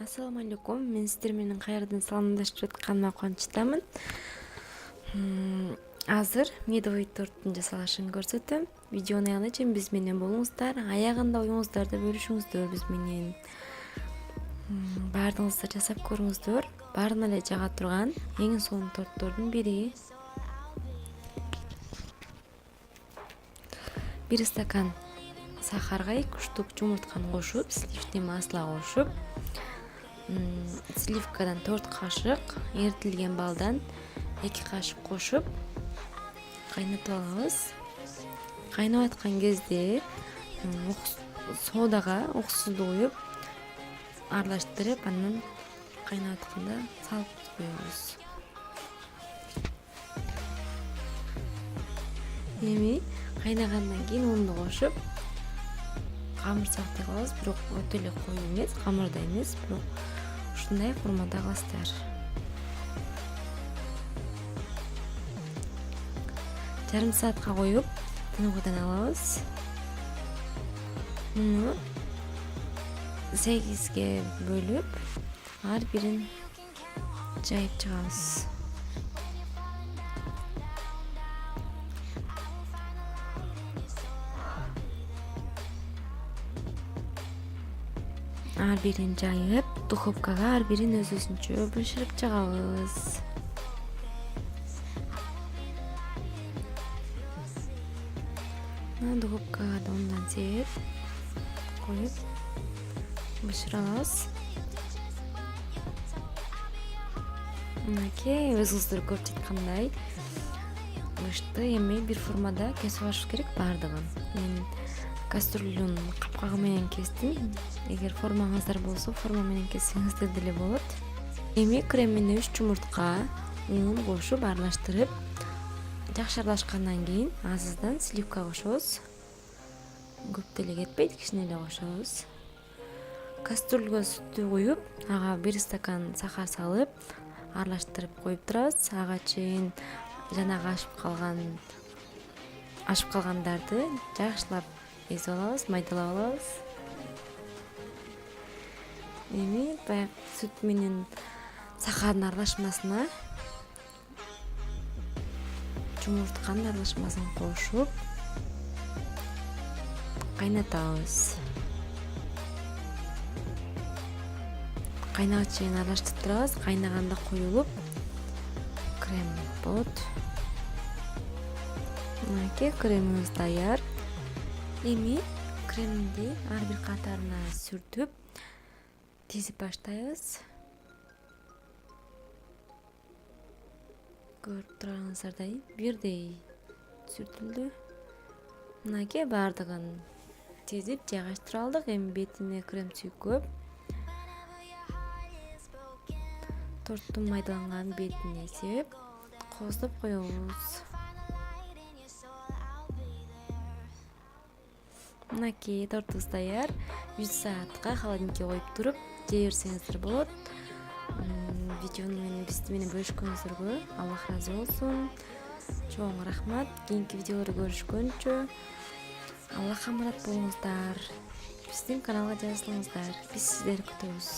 Ассаламу алейкум. Мен сиздер менен кайрадан саламдашып жатканыма кубанычтамын. Азыр медовый торттун жасалышын көрсөтөм. Видеону аягына чейин биз менен болуңуздар. Аягында оюңуздарды бөлүшүңүздөр биз менен. Баардыгыңыздар жасап көрүңүздөр. Баарына эле жага турган эң сонун торттордун бири. 1 стакан сахарга 2 штук жумуртканы кошуп, сливочный масло кошуп, сливкадан 4 кашык, эритилген балдан 2 кашык кошуп кайнатып алабыз. Кайнап аткан кезде содага уксузду куюп аралаштырып, анан кайнап атканда салып коебуз. Эми кайнагандан кийин унду кошуп камыр сактай калабыз, бирок өтө эле кою эмес, камырдай эмес, бирок ушундай формада кыласыздар. Жарым саатка коюп, тыныгуудан алабыз. Муну 8ге бөлүп, ар бирин жайып чыгабыз. Ар бирин жайып, духовкага ар бирин өзүнчө бышырып чыгабыз. Духовкага да ондан сеп коюп бышырабыз. Мынакей өзүңүздөр көрүп жаткандай бышты. Эми бир формада кесип алыш керек баардыгын. Мен кастрюльнун капкагы менен кестим. Эгер формаңыздар болсо, форма менен кессеңиздер деле болот. Эми кремине 3 жумуртка, ун кошуп аралаштырып, жакшы аралашкандан кийин азыздан сливка кошобуз. Көп деле кетпейт, кичине эле кошобуз. Кастрюльга сүттү куюп, ага 1 стакан сахар салып, аралаштырып коюп турабыз. Ага чейин жанагы ашып калгандарды жакшылап эзип алабыз, майдалап алабыз. Эми баягы сүт менен сахардын аралашмасына жумуртканын аралашмасын кошуп кайнатабыз. Кайнаган чейин аралаштырып турабыз. Кайнаганда коюлуп крем болот. Мынакей кремибиз даяр. Эми кремди ар бир катарына сүртүп тизип баштайбыз. Көрүп турганыңыздардай бирдей сүртүлдү. Мынакей баардыгын тизип жайгаштырып алдык. Эми бетине крем сүйкөп, торттун майдаланган бетине сеп, кооздоп коебуз. Мынакей тортубуз даяр. 100 саатка холодильникке коюп туруп жей берсеңиздер болот. Видеону бизди менен бөлүшкөнүңүзгө Аллах ыраазы болсун. Чоң рахмат. Кийинки видеолорду көрүшкөнчө Аллахка аманат болуңуздар. Биздин каналга жазылыңыздар. Биз сиздерди күтөбүз.